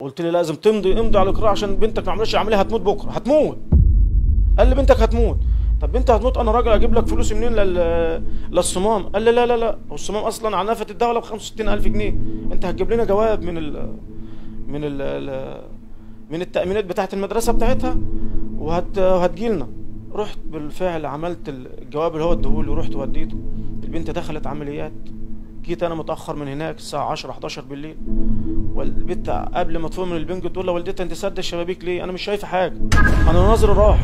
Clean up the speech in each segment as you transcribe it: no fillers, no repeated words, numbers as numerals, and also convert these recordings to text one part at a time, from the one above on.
قلت لي لازم امضي على الاقرار عشان بنتك ما عملتش عمليه، هتموت بكره، هتموت. قال لي بنتك هتموت. طب بنتي هتموت، انا راجل اجيب لك فلوس منين للصمام؟ قال لي لا لا لا، هو الصمام اصلا عنافه الدوله ب 65,000 جنيه، انت هتجيب لنا جواب من من التامينات بتاعه المدرسه بتاعتها وهتجي لنا. رحت بالفعل عملت الجواب اللي هو اداهولي ورحت وديته. البنت دخلت عمليات، جيت انا متاخر من هناك الساعه 10 11 بالليل، والبنت قبل ما تفوق من البنج تقول لوالدتها انت سد الشبابيك ليه؟ انا مش شايفه حاجه، انا نظري راح.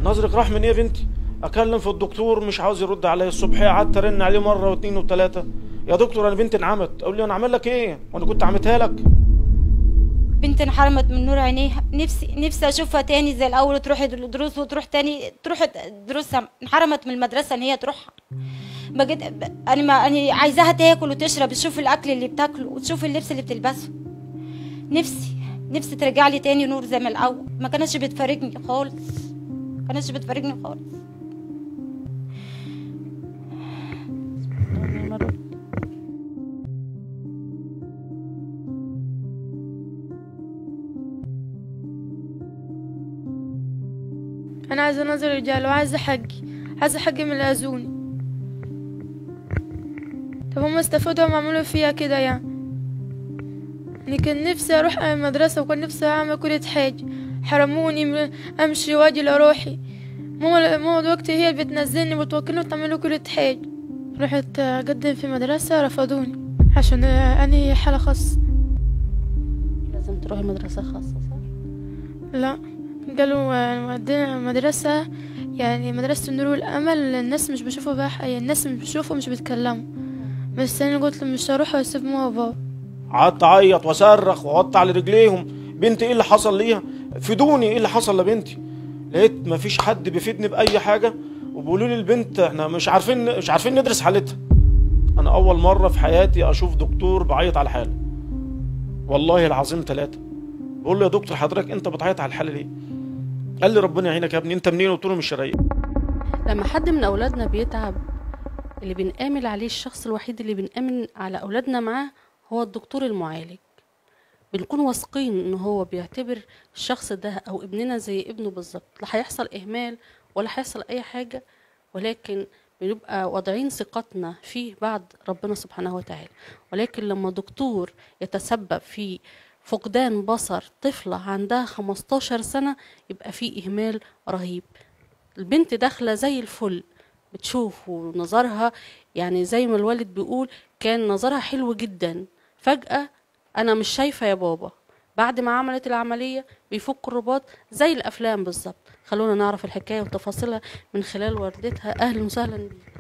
نظرك راح من ايه يا بنتي؟ اكلم في الدكتور مش عاوز يرد عليا. الصبح قعدت ارن عليه مره واثنين وثلاثه، يا دكتور انا بنتي انعمت. اقول له انا اعمل لك ايه وانا كنت عملتها لك؟ بنتي انحرمت من نور عينيها، نفسي اشوفها تاني زي الاول وتروح الدروس وتروح تاني تروح دروسها. انحرمت من المدرسه ان هي تروحها. بجد انا عايزاها تاكل وتشرب، تشوف الاكل اللي بتاكله وتشوف اللبس اللي بتلبسه. نفسي ترجع لي تاني نور زي ما الاول. ما كانتش بتفارقني خالص، انا عايزه انزل رجال وعايزه حقي من اللي اذوني. طب هم استفادوا وما عملوا فيها كده يعني كان نفسي اروح المدرسه وكان نفسي اعمل كل حاجه، حرموني امشي واجي لروحي. ماما دلوقتي هي اللي بتنزلني وتوكلني وتعمل كل حاجه. رحت اقدم في مدرسه رفضوني عشان اني حاله خاصه. لازم تروحي مدرسه خاصه صح؟ لا، قالوا ودينا مدرسة يعني مدرسة النور والأمل، الناس مش بيشوفوا بقى، الناس مش بيشوفوا مش بيتكلموا. بس أنا قلت لهم مش هروح واسيب ماما وبابا. قعدت اعيط واصرخ واحط على رجليهم، بنتي ايه اللي حصل ليها؟ فيدوني ايه اللي حصل لبنتي؟ لقيت مفيش حد بيفيدني باي حاجه، وبيقولوا لي البنت احنا مش عارفين ندرس حالتها. انا اول مره في حياتي اشوف دكتور بعيط على حاله، والله العظيم 3. بقول له يا دكتور حضرتك انت بتعيط على الحاله ليه؟ قال لي ربنا يعينك يا ابني، انت منين؟ قلت له من الشرقيه. لما حد من اولادنا بيتعب، اللي بنآمل عليه، الشخص الوحيد اللي بنآمن على اولادنا معاه هو الدكتور المعالج. بنكون واثقين ان هو بيعتبر الشخص ده او ابننا زي ابنه بالظبط، لا هيحصل اهمال ولا هيحصل اي حاجه، ولكن بنبقى واضعين ثقتنا فيه بعد ربنا سبحانه وتعالى. ولكن لما دكتور يتسبب في فقدان بصر طفلة عندها 15 سنة يبقى فيه إهمال رهيب. البنت داخلة زي الفل بتشوف ونظرها يعني زي ما الوالد بيقول كان نظرها حلو جدا، فجأة أنا مش شايفة يا بابا. بعد ما عملت العملية بيفك الرباط زي الأفلام بالظبط. خلونا نعرف الحكاية وتفاصيلها من خلال والدتها. أهلا وسهلا بيك.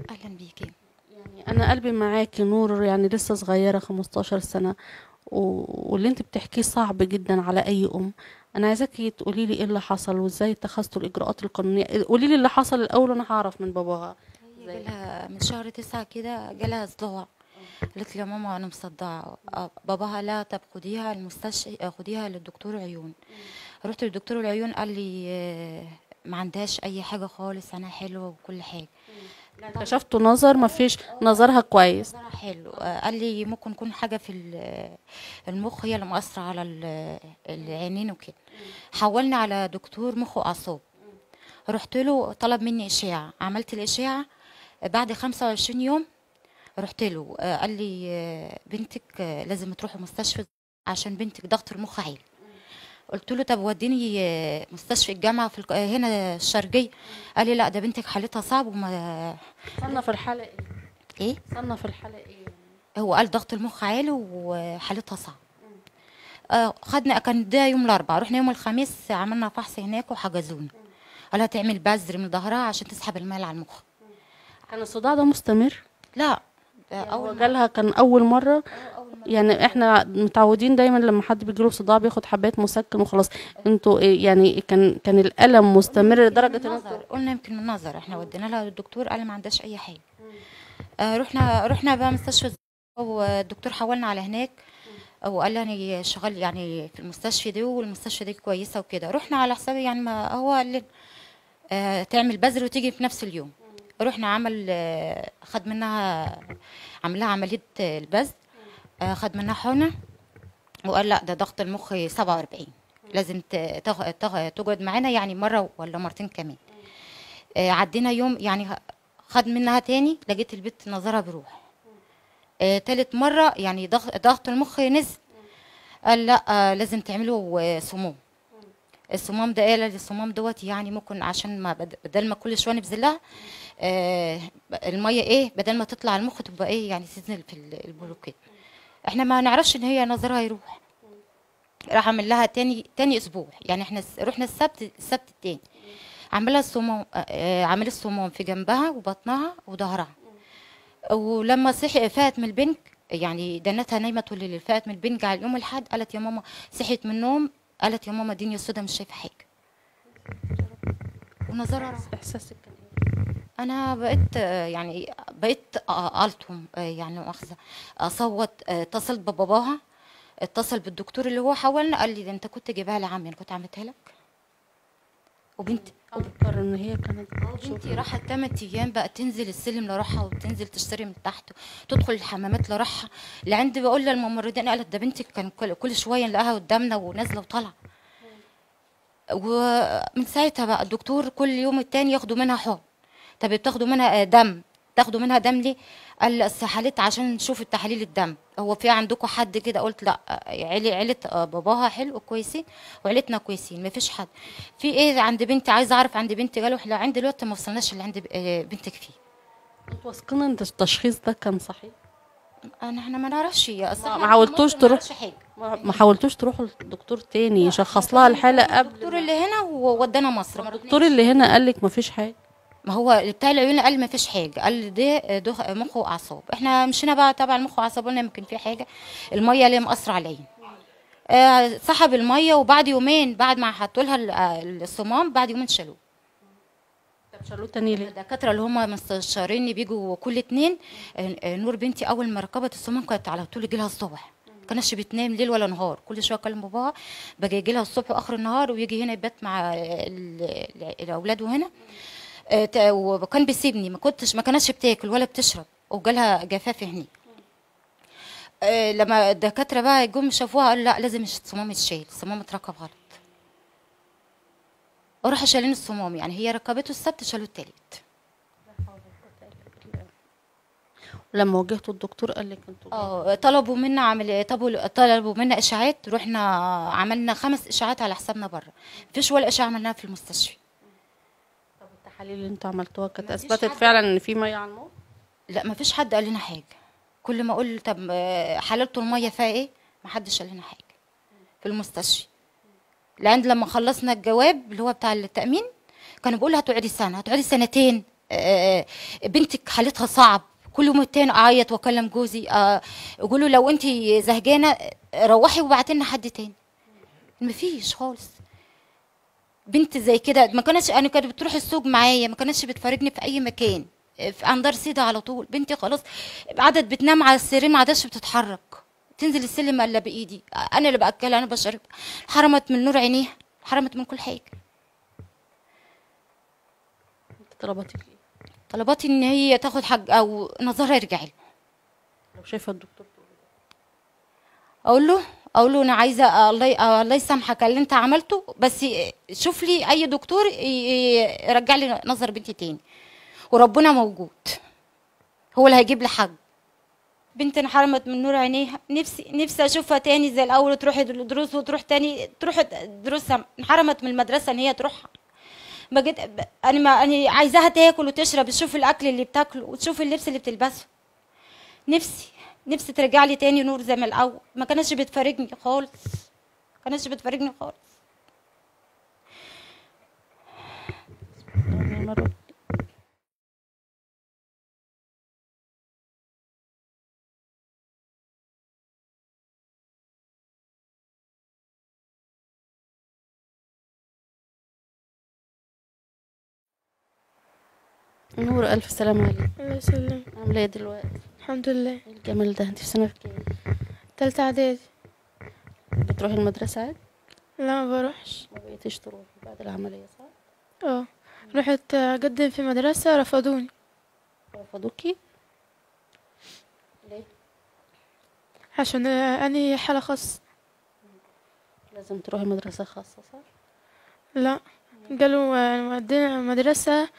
اهلا بيكي. يعني أنا قلبي معاكي نور، يعني لسه صغيرة 15 سنة، واللي انت بتحكيه صعب جدا على اي ام. انا عايزاكي تقولي لي ايه اللي حصل وازاي اتخذتوا الاجراءات القانونيه. قولي لي اللي حصل الاول وانا هعرف من باباها. جالها من شهر 9 كده جالها صداع. قالت لي يا ماما انا مصدعه. باباها لا، طب خديها المستشفى، خديها للدكتور عيون. رحت للدكتور العيون قال لي ما عندهاش اي حاجه خالص، انا حلوه وكل حاجه. كشفتوا نظر ما فيش، نظرها كويس، نظرها حلو. قال لي ممكن يكون حاجه في المخ هي اللي مؤثره على العينين وكده. حولنا على دكتور مخ واعصاب. رحت له طلب مني اشعه، عملت الاشعه. بعد 25 يوم رحت له قال لي بنتك لازم تروحي مستشفى عشان بنتك ضغط المخ عالي. قلت له طب وديني مستشفى الجامعه في هنا الشرقيه. قال لي لا ده بنتك حالتها صعب وما. صنف الحاله ايه؟ صنف الحاله ايه؟ هو قال ضغط المخ عالي وحالتها صعب. خدنا، كان ده يوم الاربعاء، رحنا يوم الخميس عملنا فحص هناك وحجزونا. قال هتعمل بذر من ظهرها عشان تسحب المال على المخ. كان الصداع ده مستمر؟ لا يعني اول جالها كان اول مره. يعني احنا متعودين دايما لما حد بيجيله صداع بياخد حبات مسكن وخلاص. انتوا يعني كان الالم مستمر لدرجه النظر. قلنا يمكن من النظر. احنا ودينا لها للدكتور قال ما عندهاش اي حاجه. رحنا بقى مستشفى والدكتور حولنا على هناك وقال لي انا شغال يعني في المستشفى دي والمستشفى دي كويسه وكده. رحنا على حسابي يعني ما هو قال لي تعمل بذر وتيجي في نفس اليوم. رحنا خد منها عملها عمليه البذر. خد منها حقنه وقال لا ده ضغط المخ 47، لازم تقعد معانا يعني مره ولا مرتين كمان. عدينا يوم يعني خد منها تاني، لقيت البت نظرها بيروح. تالت مره يعني ضغط المخ نزل، قال لا لازم تعملوا سموم. الصمام ده قال الصمام دوت يعني ممكن عشان ما بدل ما كل شويه نبذل لها الميه ايه، بدل ما تطلع المخ تبقى ايه يعني تنزل في البلوكات. احنا ما نعرفش ان هي نظرها يروح. راح عمل لها تاني اسبوع، يعني احنا رحنا السبت التاني، عملها الصمام. عمل الصمام في جنبها وبطنها وظهرها. ولما صحي فات من البنك، يعني دنتها نايمه طول الليل، فات من البنك على اليوم الاحد، قالت يا ماما صحيت من النوم، قالت يا ماما الدنيا سودا مش شايفه حاجه. ونظرها راح. احساسك كان ايه؟ انا بقيت يعني بقيت الطم، يعني مؤاخذه اصوت. اتصلت بباباها، اتصل بالدكتور اللي هو حولنا، قال لي ده انت كنت جايبها لعمي، انا كنت عملتها لك. وبنتي اذكر ان هي كانت بنتي راحت 8 ايام بقى تنزل السلم لروحها، وتنزل تشتري من تحت، تدخل الحمامات لروحها. لعند بقول للممرضين، قالت ده بنتك كان كل شويه نلاقيها قدامنا ونازله وطالعه. ومن ساعتها بقى الدكتور كل يوم التاني ياخدوا منها حقن. طب بتاخدوا منها دم، تاخدوا منها دم ليه؟ قال السحالات عشان نشوف التحاليل الدم. هو في عندكم حد كده؟ قلت لا، عيلة باباها حلو كويسين وعيلتنا كويسين، ما فيش حد. في ايه عند بنتي؟ عايزه اعرف عند بنتي. قالوا احنا عند دلوقتي ما وصلناش اللي عند بنتك فيه. انتوا واثقين ان التشخيص ده كان صحيح؟ احنا ما نعرفش يا اصلا، ما حاولتوش ما حاولتوش تروحوا لدكتور تاني يشخص لها الحاله قبل؟ الدكتور اللي هنا وودانا مصر. الدكتور اللي هنا قال لك ما فيش حاجه؟ ما هو بتاع العيون قال ما فيش حاجه، قال ده مخ واعصاب. احنا مشينا بقى تبع المخ واعصاب، قلنا يمكن في حاجه، الميه اللي مأثره على العين. سحب الميه، وبعد يومين بعد ما حطوا لها الصمام، بعد يومين شالوه. طب شالوه تاني ليه؟ الدكاتره اللي هم مستشارين بيجوا كل اتنين. نور بنتي اول ما ركبت الصمام كانت على طول يجي لها الصبح، ما كانتش بتنام ليل ولا نهار، كل شويه اكلم باباها باجي يجي لها الصبح واخر النهار، ويجي هنا يبات مع الاولاد وهنا. وكان بيسيبني، ما كانتش بتاكل ولا بتشرب، وجالها جفاف هني. لما الدكاتره بقى جم شافوها قالوا لا لازم الصمام يتشال، الصمام اتركب غلط. وراحوا شالين الصمام، يعني هي ركبته السبت شالوا التالت. لما واجهتوا الدكتور قال لك انتوا طلبوا منا طلبوا منا اشاعات، رحنا عملنا 5 اشاعات على حسابنا بره، مفيش ولا اشاعه عملناها في المستشفى. طب التحاليل اللي انتوا عملتوها كانت اثبتت فعلا ان في ميه على المخ؟ لا مفيش حد قال لنا حاجه. كل ما اقول طب حللتوا الميه فيها ايه، محدش قال لنا حاجه في المستشفى. لعند لما خلصنا الجواب اللي هو بتاع التامين، كانوا بيقولوا هتقعدي سنه، هتقعدي سنتين، بنتك حالتها صعب. كل يوم التاني اعيط واكلم جوزي، يقولوا لو انت زهجانه روحي وبعتي لنا حد تاني. مفيش خالص. بنت زي كده ما كانتش، انا كانت بتروح السوق معايا، ما كانتش بتفارقني في اي مكان، في اندار سيده على طول. بنتي خلاص عادت بتنام على السرير، ما عادتش بتتحرك، تنزل السلم الا بايدي، انا اللي باكلها، انا بشرب. حرمت من نور عينيها، حرمت من كل حاجه. طلباتك ايه؟ طلباتي ان هي تاخد حق او نظرها يرجع لها. لو شايفه الدكتور اقول له انا عايزه الله يسامحك اللي انت عملته، بس شوف لي اي دكتور يرجع لي نظر بنتي تاني، وربنا موجود هو اللي هيجيب لي حق. بنتي انحرمت من نور عينيها، نفسي اشوفها تاني زي الاول، تروح الدروس وتروح تاني تروح دروسها. انحرمت من المدرسه ان هي تروحها. ما جيت انا عايزاها تاكل وتشرب، تشوف الاكل اللي بتاكله وتشوف اللبس اللي بتلبسه. نفسي ترجع لي تاني نور زي ما الاول، ما كانتش بتفارقني خالص، ما كانتش بتفارقني خالص. نور الف سلامه عليك. الله يسلمك. عامله ايه دلوقتي؟ الحمد لله. ايه الجمال ده؟ انت في سنه كام؟ تالتة اعدادي. بتروحي المدرسه عادي؟ لا ما بروحش. ما بقيتيش تروحي بعد العمليه صح؟ رحت اقدم في مدرسة رفضوني. رفضوكي ليه؟ عشان اني حالة خاصة. لازم تروحي مدرسة خاصة صح؟ لا، قالوا ودينا مدرسة،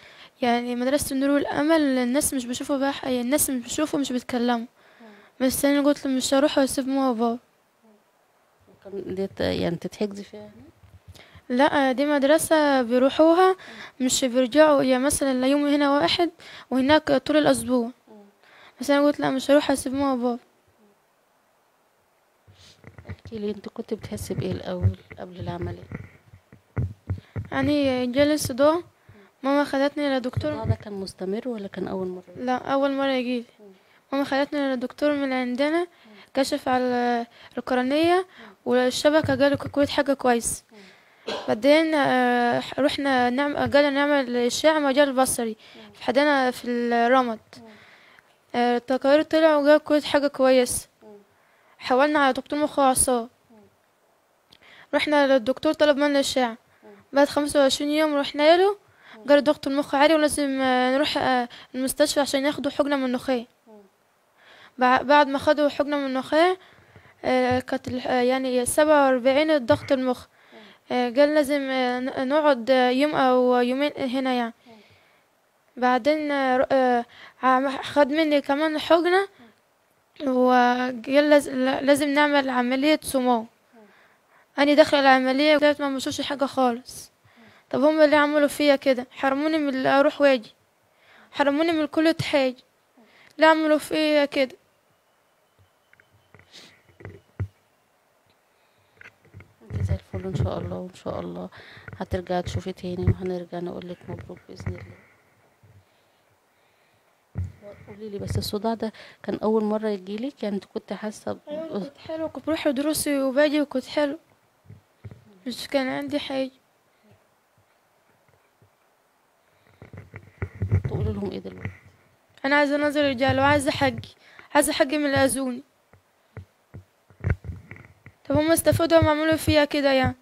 يعني مدرسة النور والأمل. الناس مش بيشوفوا بقى الناس مش بيشوفوا، مش بيتكلموا. بس أنا قلت له مش هروح واسيب ماما وبابا. كان ديت يعني تتحجزي فيها هنا؟ لا، دي مدرسة بيروحوها، مش بيرجعوا، يعني مثلا لا يوم هنا واحد وهناك طول الأسبوع. بس أنا قلت لا، مش هروح اسيب ماما وبابا. احكي لي انت كنت بتحسي بايه الاول قبل العملية؟ يعني جالي صداع، ماما خدتني لدكتور. الصداع ده كان مستمر ولا كان اول مرة؟ لا، أول مرة يجيلي. ماما خدتني لدكتور من عندنا، كشف على القرنية والشبكة، قال كل حاجة كويس. بعدين رحنا قالوا نعمل إشعاع مجال بصري في حدنا في الرمد. التقارير طلع وقال كل حاجة كويس. حولنا على دكتور مخ وأعصاب. رحنا للدكتور طلب منا إشعاع. بعد 25 يوم رحنا له، قال دكتور مخ عالي ولازم نروح المستشفى عشان ياخدوا حقنة من النخاع. بعد ما خدوا حقنة من النخاع كانت يعني 47 الضغط المخ. قال لازم نقعد يوم أو يومين هنا يعني. بعدين خد مني كمان حقنة، وقال لازم نعمل عملية صمام. أنا داخلة العملية قلت ما بشوفش حاجة خالص. طب هم اللي عملوا فيا كده، حرموني من أروح واجي، حرموني من كل حاجة. ليه عملوا فيا كده؟ انت زي الفل ان شاء الله، وان شاء الله هترجع تشوفي تاني، وهنرجع نقولك مبروك باذن الله. قولي لي بس، الصداع ده كان اول مره يجيلك؟ يعني انت كنت حاسه أيوة، كنت حلو، كنت بروح دروسي وباجي وكنت حلو، مش كان عندي حاجة. تقولي لهم ايه دلوقتي؟ أنا عايزة أنظر رجال، وعايزة حقي من اللي أذوني. طب هم استفادوا وما عملوا فيا كده يعني.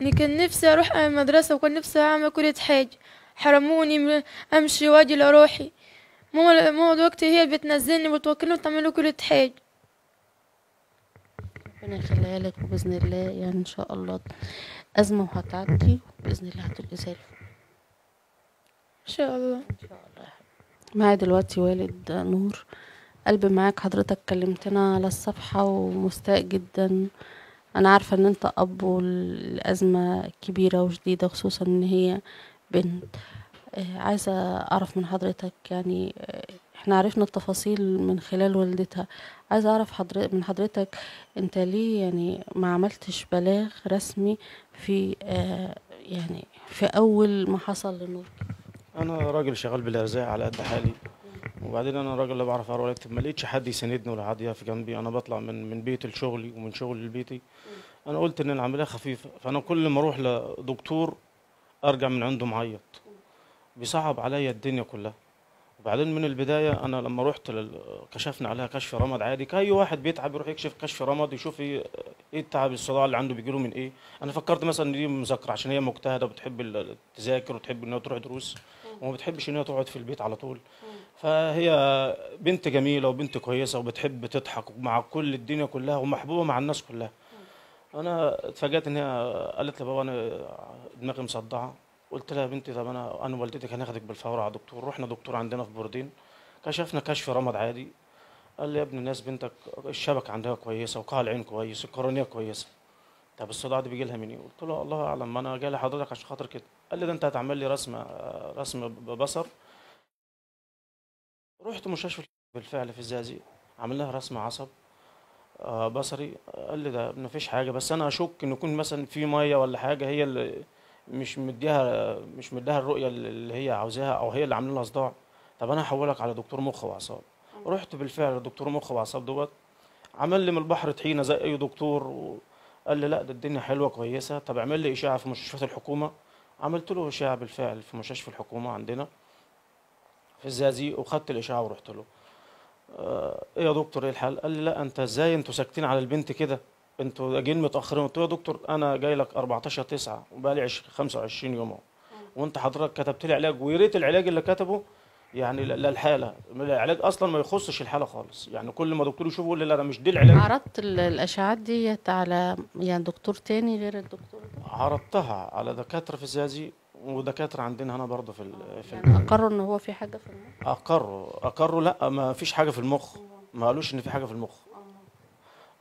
أنا كان نفسي أروح المدرسة، وكان نفسي أعمل كل حاجة، حرموني أمشي واجي لروحي. ماما دلوقتي هي اللي بتنزلني وتوكلني وتعمل كل حاجة. ربنا يخليها لك، وباذن الله يعني ان شاء الله ازمه وهتعدي، وباذن الله هتبقي زي الفل إن شاء الله. ان شاء الله. معايا دلوقتي والد نور. قلبي معاك، حضرتك كلمتنا على الصفحة ومستاء جدا. انا عارفة ان انت اب، والازمة كبيرة وشديدة، خصوصا ان هي بنت. عايزة اعرف من حضرتك يعني، احنا عرفنا التفاصيل من خلال والدتها. عايزة اعرف من حضرتك، انت ليه يعني ما عملتش بلاغ رسمي في يعني في اول ما حصل لنور؟ انا راجل شغال بالارزاق على قد حالي، وبعدين انا راجل لا بعرف اقرا ولا اكتب، ما لقيتش حد يساندني ولا حد يقف جنبي. انا بطلع من بيتي لشغلي ومن شغلي لبيتي. انا قلت ان العمليه خفيفه، فانا كل ما اروح لدكتور ارجع من عنده معيط، بيصعب عليا الدنيا كلها. وبعدين من البدايه انا لما رحت كشفنا عليها كشف رمد عادي، كاي واحد بيتعب يروح يكشف كشف رمد يشوف ايه التعب، الصداع اللي عنده بيجيله من ايه. انا فكرت مثلا ان دي مذاكره، عشان هي مجتهده وبتحب تذاكر وتحب انها تروح دروس، وما بتحبش انها تقعد في البيت على طول. فهي بنت جميله وبنت كويسه وبتحب تضحك مع كل الدنيا كلها ومحبوبه مع الناس كلها. انا اتفاجأت ان هي قالت لي بابا انا دماغي مصدعه. قلت لها يا بنتي طب انا والدتك هناخدك بالفور على دكتور. رحنا دكتور عندنا في بوردين، كشفنا كشف رمد عادي. قال لي يا ابن الناس بنتك الشبكه عندها كويسه وقاع العين كويس، القرنيه كويسه. طب الصداع ده بيجي لها منين؟ قلت له الله اعلم، ما انا جاي لحضرتك عشان خاطر كده. قال لي ده انت هتعمل لي رسم بصر. رحت مستشفى بالفعل في الزقازيق، عامل لها رسم عصب بصري. قال لي ده ما فيش حاجه، بس انا اشك ان يكون مثلا في ميه ولا حاجه هي اللي مش مديها الرؤيه اللي هي عاوزاها، او هي اللي عامله لها صداع. طب انا هحولك على دكتور مخ واعصاب. رحت بالفعل لدكتور مخ واعصاب دوت، عمل لي من البحر طحينه زي اي دكتور، وقال لي لا ده الدنيا حلوه كويسه، طب اعمل لي اشعه في مستشفيات الحكومه. عملت له اشعه بالفعل في مستشفى الحكومه عندنا في الزقازيق، وخدت الاشعه ورحت له. ايه يا دكتور ايه الحل؟ قال لي لا انت ازاي انتوا ساكتين على البنت كده، انتوا جايين متاخرين. قلت له يا دكتور انا جاي لك 14/9 وبقالي 25 يوم اهو، وانت حضرتك كتبت لي علاج، ويا ريت العلاج اللي كتبه يعني لا الحاله العلاج اصلا ما يخصش الحاله خالص، يعني كل ما دكتور يشوفه يقول لي لا ده مش دي العلاج. عرضت الاشعاعات ديت على يعني دكتور تاني غير الدكتور ده؟ عرضتها على دكاتره في الزقازيق ودكاتره عندنا هنا برضه يعني اقروا ان هو في حاجه في المخ؟ اقروا لا ما فيش حاجه في المخ، ما قالوش ان في حاجه في المخ.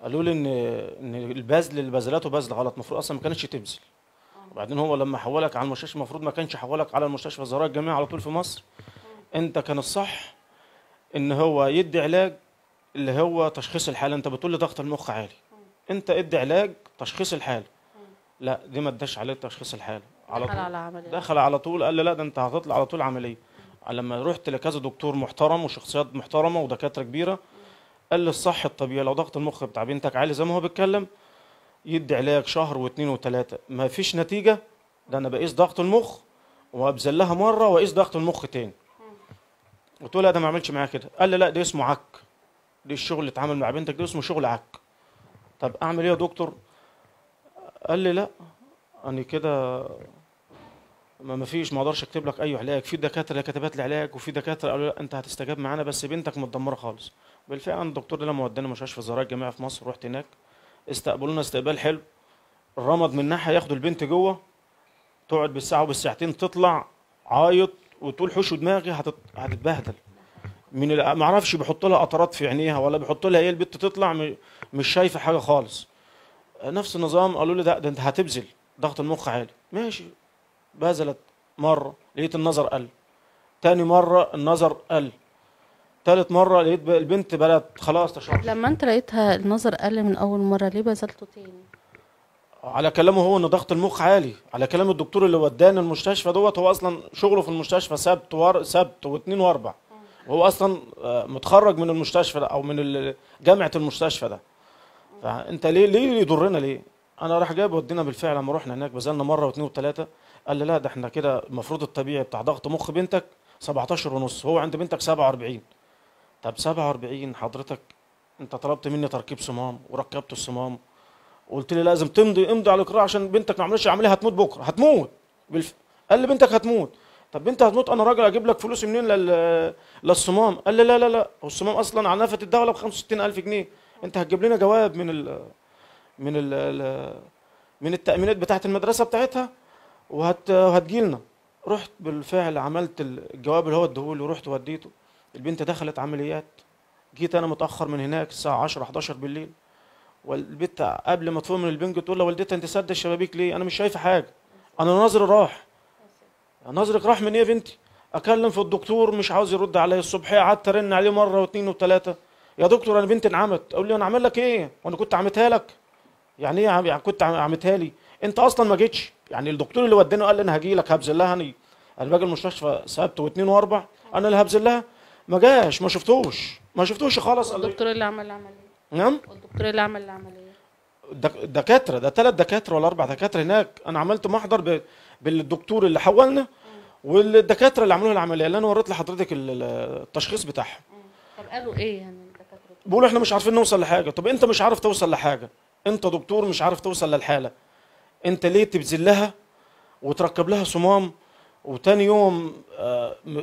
قالوا لي ان البذل اللي بذلته بذل غلط، المفروض اصلا ما كانتش تبذل. وبعدين هو لما حولك على المستشفى المفروض ما كانش حولك على المستشفى الزراعي الجامعي على طول في مصر. انت كان الصح ان هو يدي علاج اللي هو تشخيص الحاله. انت بتقول لي ضغط المخ عالي، انت ادي علاج تشخيص الحاله. لا دي ما اداش عليه تشخيص الحاله، على دخل طول على عمليه. دخل على طول قال لي لا ده انت هتطلع على طول عمليه. لما رحت لكذا دكتور محترم وشخصيات محترمه ودكاتره كبيره، قال لي الصح الطبيعي لو ضغط المخ بتاع بنتك عالي زي ما هو بيتكلم يدي علاج شهر واثنين وثلاثه، ما فيش نتيجه، ده انا بقيس ضغط المخ وابذل لها مره واقيس ضغط المخ تاني. قلت له لا ده ما عملش معايا كده. قال لي لا ده اسمه عك، دي الشغل اللي اتعامل مع بنتك ده اسمه شغل عك. طب اعمل ايه يا دكتور؟ قال لي لا انا كده ما فيش، ما اقدرش اكتب لك اي علاج. في دكاتره كتبت لي علاج وفي دكاتره قالوا لا انت هتستجاب معانا بس بنتك متدمره خالص. بالفعل الدكتور ده لما وداني مستشفى الزراعي الجامعي في مصر رحت هناك، استقبلونا استقبال حلو. الرمد من ناحيه ياخدوا البنت جوه تقعد بالساعه وبالساعتين تطلع عايط وتقول حوش دماغي هتتبهدل من ما اعرفش بيحط لها قطرات في عينيها ولا بيحط لها ايه، البنت تطلع مش شايفه حاجه خالص. نفس النظام قالوا لي ده انت هتبذل ضغط المخ عالي. ماشي، بذلت مره لقيت النظر قل، تاني مره النظر قل، تالت مره لقيت البنت بدات خلاص تشرب. لما انت لقيتها النظر قل من اول مره ليه بذلته تاني؟ على كلامه هو ان ضغط المخ عالي، على كلام الدكتور اللي وداني المستشفى دوت. هو اصلا شغله في المستشفى سبت واثنين واربع، وهو اصلا متخرج من المستشفى ده او من جامعه المستشفى ده. فانت ليه يضرنا ليه؟ انا راح جايب ودينا بالفعل. لما رحنا هناك بذلنا مره واثنين وثلاثه، قال لي لا ده احنا كده المفروض الطبيعي بتاع ضغط مخ بنتك 17 ونص، هو عند بنتك 47. طب 47 حضرتك انت طلبت مني تركيب صمام وركبت الصمام وقلت لي لازم امضي على الاقرار عشان بنتك ما عملتش عمليه هتموت بكره، هتموت قال لي بنتك هتموت. طب بنت هتموت انا راجل اجيب لك فلوس منين للصمام؟ قال لي لا هو الصمام اصلا على نفقه الدوله ب 65,000 جنيه، انت هتجيب لنا جواب من التامينات بتاعه المدرسه بتاعتها وهتجي لنا. رحت بالفعل عملت الجواب اللي هو اداهولي ورحت وديته. البنت دخلت عمليات، جيت انا متاخر من هناك الساعه 10 11 بالليل، والبنت قبل ما تفوق من البنج تقول لوالدتها انت سد الشبابيك ليه؟ انا مش شايفه حاجه، انا نظري راح. نظرك راح من ايه يا بنتي؟ اكلم في الدكتور مش عاوز يرد عليا. الصبحيه قعدت ارن عليه مره واثنين وثلاثه، يا دكتور انا بنتي انعمت. اقول له انا اعمل لك ايه؟ وانا كنت عمتها لك؟ يعني ايه يعني كنت عمتها لي؟ انت اصلا ما جيتش. يعني الدكتور اللي وداني قال لي انا هجي لك هبذل لها، انا باجي المستشفى سبت واثنين واربع، انا اللي هبذل لها. ما جاش، ما شفتوش خالص. الدكتور اللي عمل العمليه؟ نعم، الدكتور اللي عمل العمليه دكاتره، ده 3 دكاتره ولا 4 دكاتره هناك. انا عملت محضر بالدكتور اللي حولنا والدكاتره اللي عملوا العمليه اللي انا وريت لحضرتك التشخيص بتاعهم. طب قالوا ايه يعني الدكاتره؟ بيقولوا احنا مش عارفين نوصل لحاجه. طب انت مش عارف توصل لحاجه، انت دكتور مش عارف توصل للحاله، انت ليه تبذل لها وتركب لها صمام وتاني يوم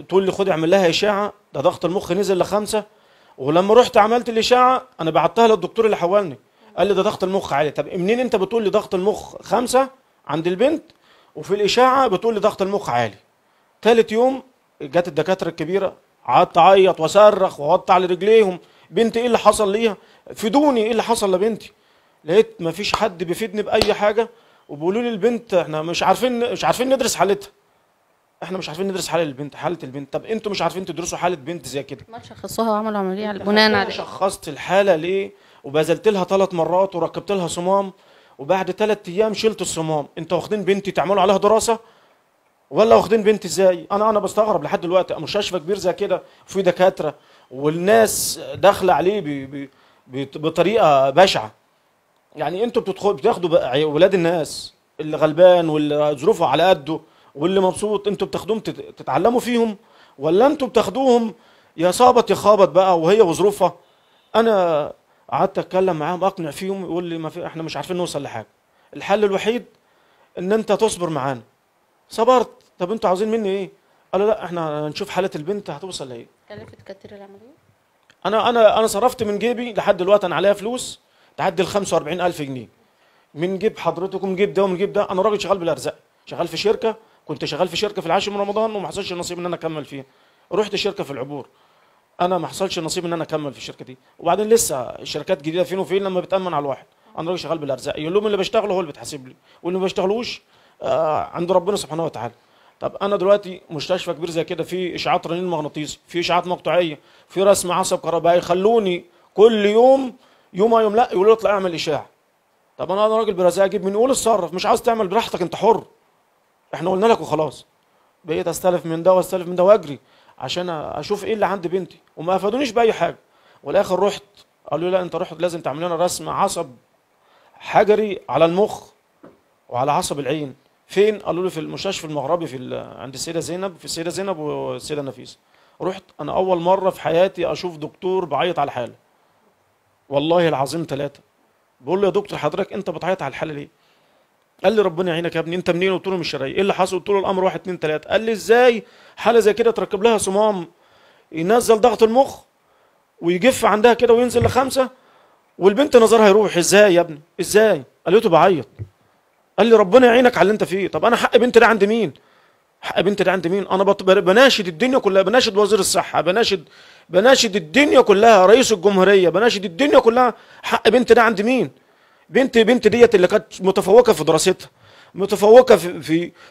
تقول لي خد اعمل لها اشاعه؟ ده ضغط المخ نزل ل5. ولما رحت عملت الاشاعه انا بعتها للدكتور اللي حولني، قال لي ده ضغط المخ عالي. طب منين انت بتقول لي ضغط المخ 5 عند البنت وفي الاشاعه بتقول لي ضغط المخ عالي؟ ثالث يوم جت الدكاتره الكبيره، قعدت اعيط واصرخ واوطي على رجليهم، بنتي ايه اللي حصل ليها؟ فيدوني ايه اللي حصل لبنتي؟ لقيت ما فيش حد بيفيدني باي حاجه، وبيقولوا لي البنت احنا مش عارفين ندرس حالتها. احنا مش عارفين ندرس حاله البنت. طب انتوا مش عارفين تدرسوا حاله بنت زي كده؟ ما شخصوها وعملوا عمليه على بناء على شخصت الحاله ليه وبذلت لها 3 مرات وركبت لها صمام، وبعد 3 ايام شلت الصمام. انتوا واخدين بنتي تعملوا عليها دراسه ولا واخدين بنتي ازاي؟ انا بستغرب لحد دلوقتي. مستشفى كبير زي كده وفي دكاتره والناس داخله عليه بطريقه بشعه. يعني انتوا بتاخدوا ولاد الناس اللي غلبان واللي ظروفه على قده واللي مبسوط، انتوا بتاخدوهم تتعلموا فيهم، ولا انتوا بتاخدوهم يا صابت يا خابت بقى وهي وظروفها؟ انا قعدت اتكلم معاهم اقنع فيهم، يقول لي ما في، احنا مش عارفين نوصل لحاجه، الحل الوحيد ان انت تصبر معانا. صبرت. طب انتوا عاوزين مني ايه؟ قالوا لا احنا هنشوف حاله البنت هتوصل لايه. كلفت كتير العمليه؟ انا صرفت من جيبي لحد دلوقتي، انا عليا فلوس تعدي ال 45,000 جنيه من جيب حضرتك ومن جيب ده ومن جيب ده. انا راجل شغال بالارزاق، شغال في شركه، كنت شغال في شركه في العاشر من رمضان وما حصلش نصيب ان انا اكمل فيها. رحت شركه في العبور، انا ما حصلش نصيب ان انا اكمل في الشركه دي. وبعدين لسه الشركات جديده فين وفين لما بتامن على الواحد. انا راجل شغال بالارزاق، يقول لهم اللي بيشتغله هو اللي بيتحاسب لي، واللي ما بيشتغلوش عند ربنا سبحانه وتعالى. طب انا دلوقتي مستشفى كبير زي كده، في اشعاعات رنين مغناطيسي، في اشعاعات مقطعيه، في رسم عصب كهربائي، يخلوني كل يوم يوم لا يقولوا لي اطلع اعمل اشاعه. طب انا راجل برزاق اجيب من يقول اتصرف، مش عاوز تعمل براحتك انت حر، احنا قلنا لك وخلاص. بقيت استلف من ده واستلف من ده واجري عشان اشوف ايه اللي عند بنتي، وما افادونيش باي حاجه. والاخر رحت قالوا لي لا انت رحت لازم تعمل لنا رسم عصب حجري على المخ وعلى عصب العين. فين؟ قالوا لي في المستشفى المغربي عند السيده زينب، في السيده زينب والسيده نفيسه. رحت انا اول مره في حياتي اشوف دكتور بعيط على حاله، والله العظيم 3. بقول له يا دكتور حضرتك انت بتعيط على الحاله ليه؟ قال لي ربنا يعينك يا ابني، انت منين؟ قلت له من الشرقيه. ايه اللي حصل؟ قلت له الامر 1 2 3. قال لي ازاي حاله زي كده تركب لها صمام ينزل ضغط المخ ويجف عندها كده وينزل ل5 والبنت نظرها يروح؟ ازاي يا ابني ازاي؟ قالته بعيط. قال لي ربنا يعينك على اللي انت فيه. طب انا حق بنتي ده عند مين؟ حق بنتي ده عند مين؟ انا بناشد الدنيا كلها، بناشد وزير الصحه، بناشد الدنيا كلها، رئيس الجمهوريه، بناشد الدنيا كلها، حق بنتي ده عند مين؟ بنتي ديت اللي كانت متفوقه في دراستها، متفوقه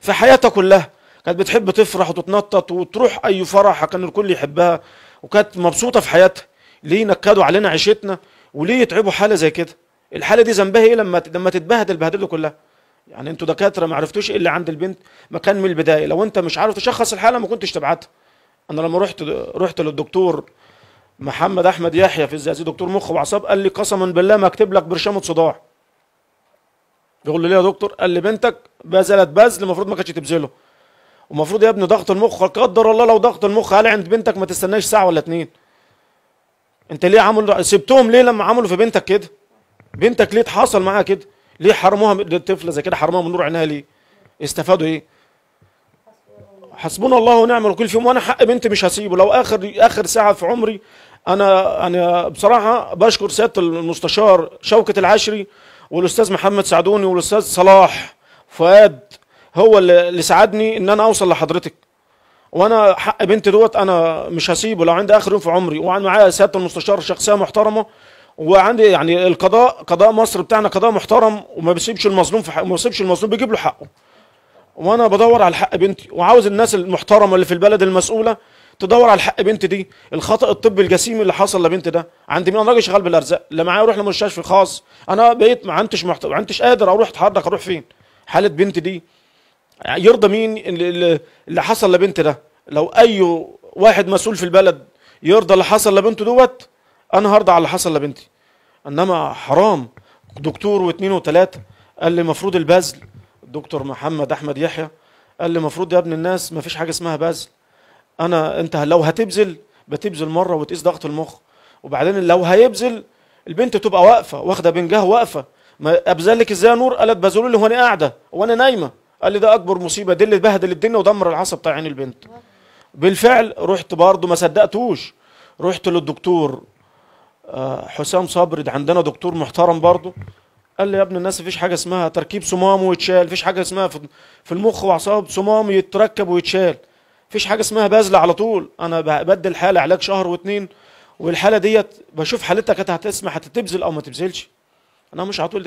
في حياتها كلها، كانت بتحب تفرح وتتنطط وتروح اي فرح كان الكل يحبها، وكانت مبسوطه في حياتها. ليه نكدوا علينا عيشتنا؟ وليه يتعبوا حاله زي كده؟ الحاله دي ذنبها ايه لما تتبهدل البهدله كلها؟ يعني انتوا دكاتره ما عرفتوش ايه اللي عند البنت؟ ما كان من البدايه لو انت مش عارف تشخص الحاله ما كنتش تبعتها. انا لما رحت للدكتور محمد احمد يحيى في الزقازيق، دكتور مخ واعصاب، قال لي قسما بالله ما اكتب لك برشامه صداع. بيقول لي ليه يا دكتور؟ قال لي بنتك بذلت بذل المفروض ما كانتش تبذله، ومفروض يا ابني ضغط المخ قدر الله لو ضغط المخ عالي عند بنتك ما تستناش ساعه ولا 2. انت ليه سبتهم ليه لما عملوا في بنتك كده؟ بنتك ليه حصل معاها كده؟ ليه حرموها طفله زي كده، حرموها من نور عينها ليه؟ استفادوا ايه؟ حسبنا الله ونعم الوكيل فيهم. وانا حق بنتي مش هسيبه لو اخر ساعه في عمري. انا بصراحه بشكر سياده المستشار شوكة العشري والاستاذ محمد سعدوني والاستاذ صلاح فؤاد، هو اللي ساعدني ان انا اوصل لحضرتك. وانا حق بنتي دوت انا مش هسيبه لو عندي اخر يوم في عمري. وانا معايا سياده المستشار شخصيه محترمه، وعندي يعني قضاء مصر بتاعنا قضاء محترم وما بيسيبش المظلوم في حقه، ما بيسيبش المظلوم، بيجيب له حقه. وانا بدور على حق بنتي، وعاوز الناس المحترمه اللي في البلد المسؤوله تدور على حق بنتي دي. الخطا الطبي الجسيم اللي حصل لبنتي ده عند مين؟ انا راجل شغال بالارزاق، اللي معايا اروح لمستشفى خاص، انا بقيت ما عدتش قادر اروح اتحرك، اروح فين؟ حاله بنتي دي يرضى مين اللي حصل لبنتي ده؟ لو اي واحد مسؤول في البلد يرضى اللي حصل لبنته دوت، انا هرضى على اللي حصل لبنتي. انما حرام دكتور واثنين وثلاثه قال لي المفروض البذل. الدكتور محمد احمد يحيى قال لي المفروض يا ابن الناس ما فيش حاجه اسمها بذل. انت لو هتبذل بتبذل مره وتقيس ضغط المخ، وبعدين لو هيبذل البنت تبقى واقفه واخده بنجها واقفه. ما ابذلك ازاي يا نور؟ قالت بذلوا لي وانا قاعده وانا نايمه. قال لي ده اكبر مصيبه، دي اللي بهدل الدنيا ودمر العصب بتاع عين البنت. بالفعل رحت برضه ما صدقتوش، رحت للدكتور حسام صبري، ده عندنا دكتور محترم برضه. قال لي يا ابن الناس مفيش حاجه اسمها تركيب صمام ويتشال، مفيش حاجه اسمها في المخ واعصاب صمام يتركب ويتشال، مفيش حاجه اسمها بذل على طول. انا بدل حاله علاج شهر و2، والحاله ديت بشوف حالتك هتسمح هتبذل او ما تبذلش. انا مش على طول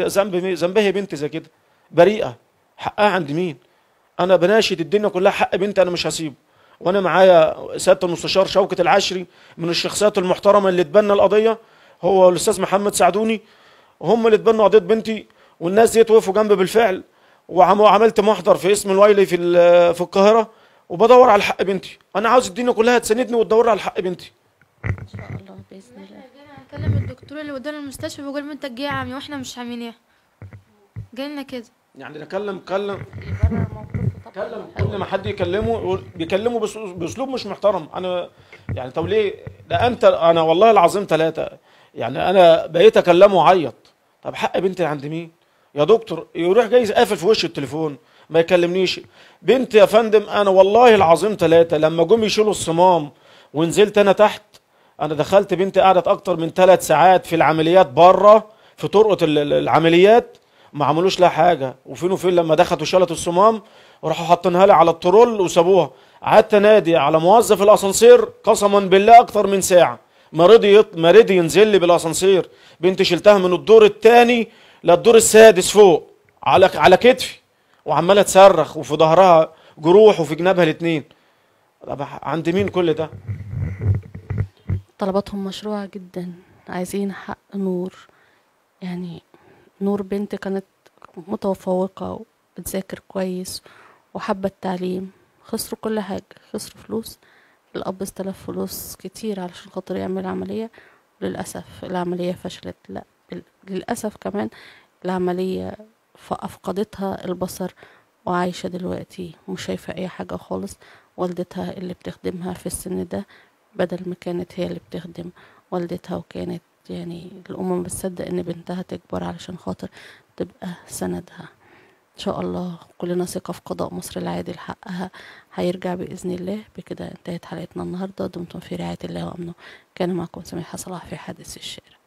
ذنبها هي بنت زي كده بريئه، حقها عند مين؟ انا بناشد الدنيا كلها حق بنتي انا مش هسيبه. وانا معايا سياده المستشار شوكة العشري من الشخصيات المحترمه اللي تبنى القضيه، هو الاستاذ محمد سعدوني، هم اللي تبنوا قضيه بنتي. والناس ديت وقفوا جنبي بالفعل، وعملت محضر في اسم الويلي في القاهره، وبدور على حق بنتي. انا عاوز الدنيا كلها تساندني وتدور على حق بنتي ان شاء الله باذن الله. جينا نكلم الدكتور اللي ودانا المستشفى بيقول بنتك جايه عمي واحنا مش عاملين جايلنا كده. يعني كلم كل ما حد يكلمه بيكلمه باسلوب مش محترم. انا يعني طب ليه؟ ده انا والله العظيم 3 يعني انا بقيت اكلمه وعيط. طب حق بنتي عند مين؟ يا دكتور يروح جاي قافل في وش التليفون، ما يكلمنيش. بنت يا فندم انا والله العظيم 3 لما جم يشيلوا الصمام ونزلت انا تحت، انا دخلت بنتي قعدت اكتر من 3 ساعات في العمليات بره في طرقه العمليات، ما عملوش لها حاجه. وفين وفين لما دخلت وشالت الصمام وراحوا حاطينها لي على الترول وسابوها. قعدت انادي على موظف الاسانسير قسما بالله اكتر من ساعه، ما رضي ينزل لي بالاسانسير. بنتي شلتها من الدور الثاني للدور السادس فوق على كتفي، وعماله تصرخ وفي ظهرها جروح وفي جنابها الاثنين. طب عند مين كل ده؟ طلباتهم مشروعة جدا، عايزين حق نور. يعني نور بنت كانت متفوقة وبتذاكر كويس وحابة التعليم، خسروا كل حاجة، خسروا فلوس. الأب استلف فلوس كتير علشان خاطر يعمل عملية، للأسف العملية فشلت. لا للأسف كمان العملية أفقدتها البصر، وعايشة دلوقتي مش شايفة أي حاجة خالص. والدتها اللي بتخدمها في السن ده بدل ما كانت هي اللي بتخدم والدتها، وكانت يعني الأم ما بتصدق إن بنتها تكبر علشان خاطر تبقى سندها. إن شاء الله كلنا ثقة في قضاء مصر العادل، حقها هيرجع بإذن الله. بكده انتهت حلقتنا النهاردة، دمتم في رعاية الله وأمنه. كان معكم سميحة صلاح في حادث الشارع.